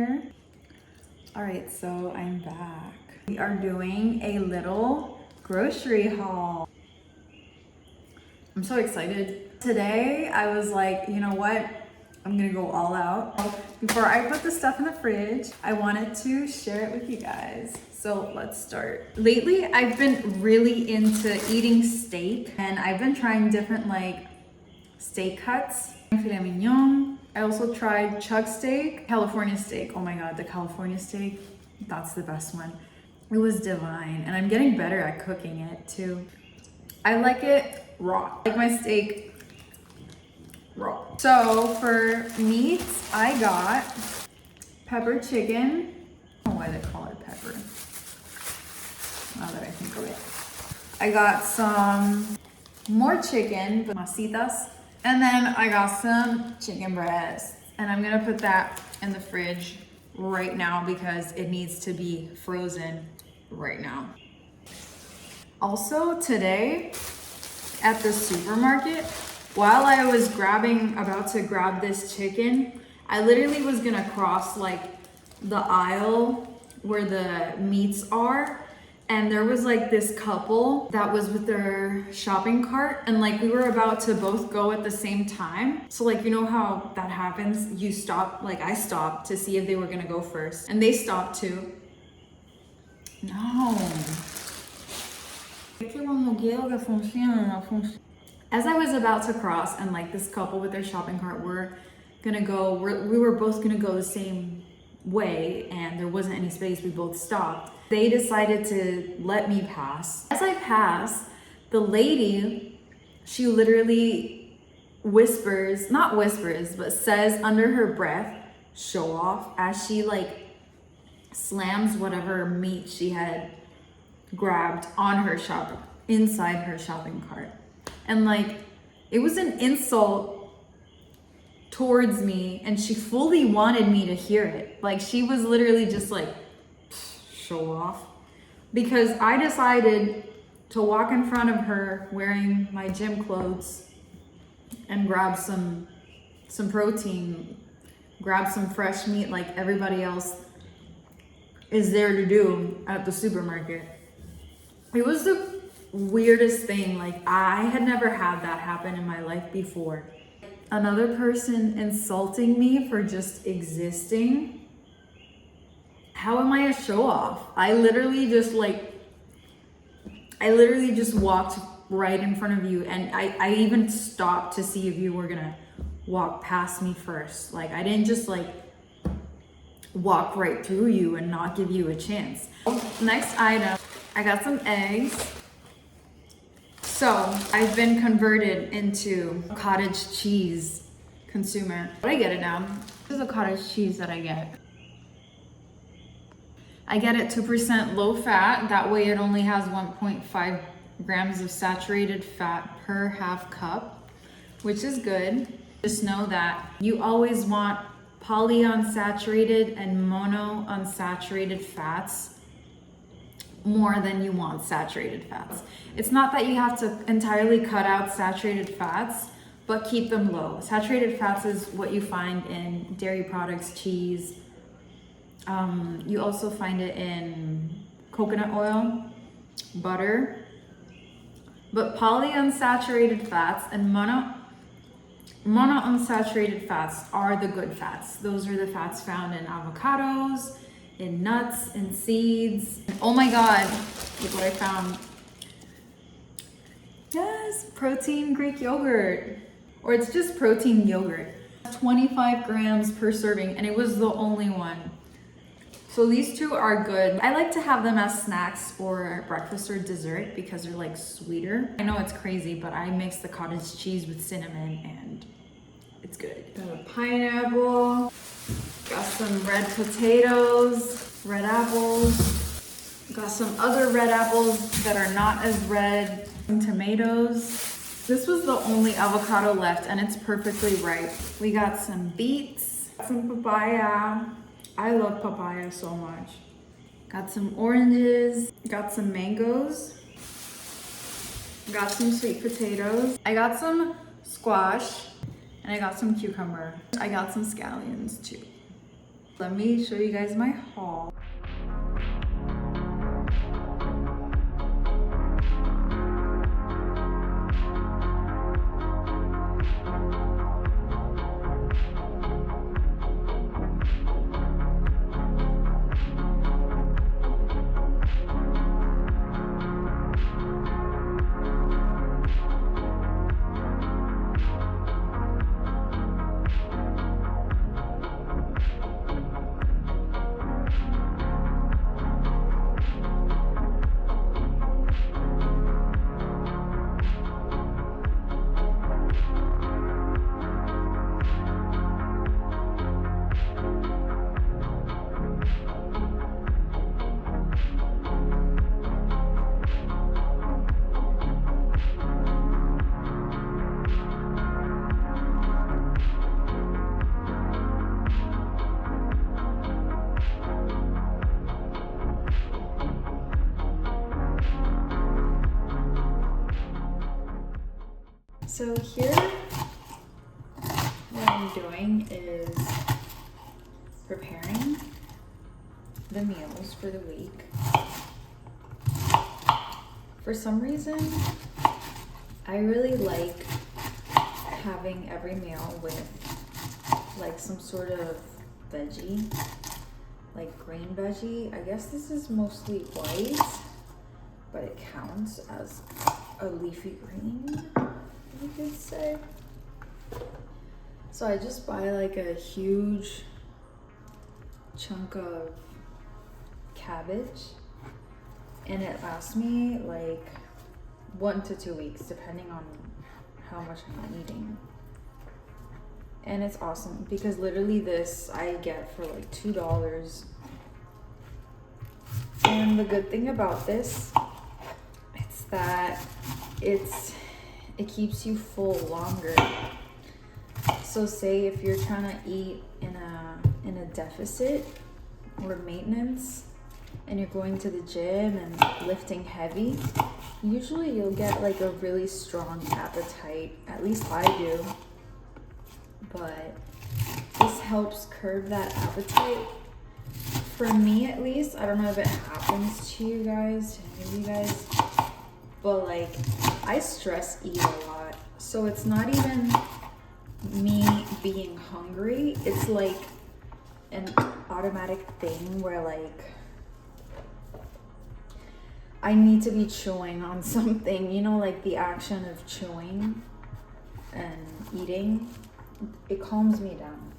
here. All right, so I'm back. We are doing a little grocery haul. I'm so excited. Today, I was like, you know what? I'm gonna go all out. Before I put the stuff in the fridge, I wanted to share it with you guys. So let's start. Lately, I've been really into eating steak, and I've been trying different like steak cuts. Filet mignon. I also tried chuck steak, California steak. Oh my God, the California steak, that's the best one. It was divine, and I'm getting better at cooking it too. I like it raw. I like my steak raw. So for meats, I got pepper chicken. I don't know why they call it pepper, now that I think of it. I got some more chicken, but masitas. And then I got some chicken breast. And I'm gonna put that in the fridge right now because it needs to be frozen right now. Also today at the supermarket, while I was about to grab this chicken, I literally was gonna cross like the aisle where the meats are, and there was like this couple that was with their shopping cart, and like we were about to both go at the same time. So like, you know how that happens? You stop, like I stopped to see if they were gonna go first, and they stopped too. No. As I was about to cross, and like this couple with their shopping cart were gonna go, we were both gonna go the same way, and there wasn't any space, we both stopped. They decided to let me pass. As I pass, the lady, she literally whispers, not whispers, but says under her breath, "show off," as she like slams whatever meat she had grabbed on her inside her shopping cart. And like, it was an insult towards me, and she fully wanted me to hear it. Like, she was literally just like, show off. Because I decided to walk in front of her wearing my gym clothes and grab some protein, grab some fresh meat like everybody else is there to do at the supermarket. It was the weirdest thing. Like, I had never had that happen in my life before. Another person insulting me for just existing. How am I a show off? I literally just walked right in front of you, and I even stopped to see if you were gonna walk past me first. Like, I didn't just like walk right through you and not give you a chance. Next item, I got some eggs. So I've been converted into a cottage cheese consumer. I get it now. This is a cottage cheese that I get. I get it 2% low fat. That way it only has 1.5 grams of saturated fat per half cup, which is good. Just know that you always want polyunsaturated and monounsaturated fats more than you want saturated fats. It's not that you have to entirely cut out saturated fats, but keep them low. Saturated fats is what you find in dairy products, cheese. You also find it in coconut oil, butter. But polyunsaturated fats and monounsaturated fats are the good fats. Those are the fats found in avocados, in nuts, in seeds. Oh my God, look what I found. Yes, protein Greek yogurt. Or it's just protein yogurt. 25 grams per serving, and it was the only one. So these two are good. I like to have them as snacks or breakfast or dessert because they're like sweeter. I know it's crazy, but I mix the cottage cheese with cinnamon and it's good. Got a pineapple, got some red potatoes, red apples, got some other red apples that are not as red, some tomatoes. This was the only avocado left, and it's perfectly ripe. We got some beets, some papaya. I love papaya so much. Got some oranges, got some mangoes, got some sweet potatoes. I got some squash, and I got some cucumber. I got some scallions too. Let me show you guys my haul. So here, what I'm doing is preparing the meals for the week. For some reason, I really like having every meal with like some sort of veggie, like green veggie. I guess this is mostly white, but it counts as a leafy green, you could say. So I just buy like a huge chunk of cabbage, and it lasts me like 1 to 2 weeks depending on how much I'm eating. And it's awesome because literally this I get for like $2. And the good thing about this, it's that it keeps you full longer. So say if you're trying to eat in a deficit or maintenance and you're going to the gym and lifting heavy, usually you'll get like a really strong appetite. At least I do. But this helps curb that appetite. For me at least, I don't know if it happens to you guys, to any of you guys, but like I stress eat a lot. So it's not even me being hungry, it's like an automatic thing where like I need to be chewing on something, you know, like the action of chewing and eating, it calms me down.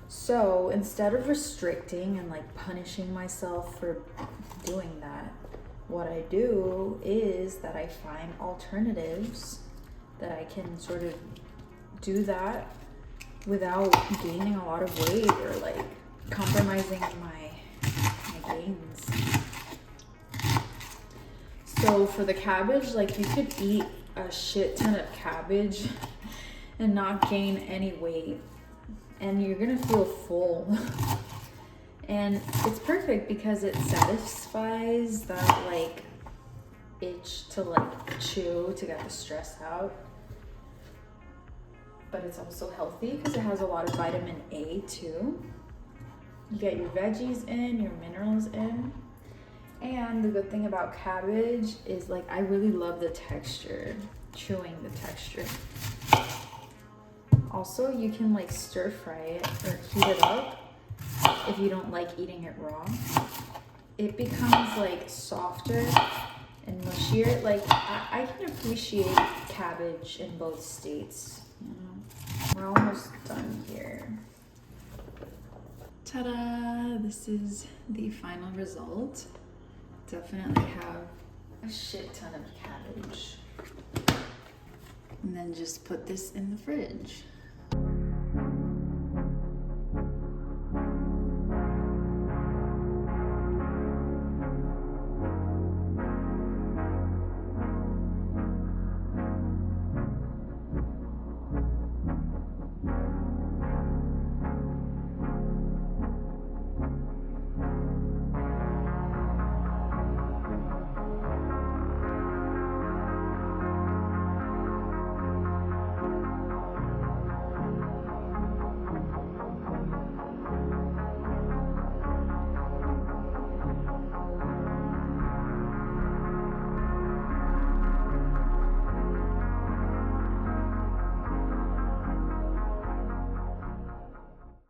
So instead of restricting and like punishing myself for doing that, what I do is that I find alternatives that I can sort of do that without gaining a lot of weight or like compromising my gains. So for the cabbage, like you could eat a shit ton of cabbage and not gain any weight, and you're gonna feel full. And it's perfect because it satisfies that like itch to like chew to get the stress out. But it's also healthy because it has a lot of vitamin A too. You get your veggies in, your minerals in. And the good thing about cabbage is like I really love the texture, chewing the texture. Also, you can like stir fry it or heat it up if you don't like eating it raw. It becomes like softer and mushier. Like I can appreciate cabbage in both states. You know? We're almost done here. Ta-da! This is the final result. Definitely have a shit ton of cabbage. And then just put this in the fridge.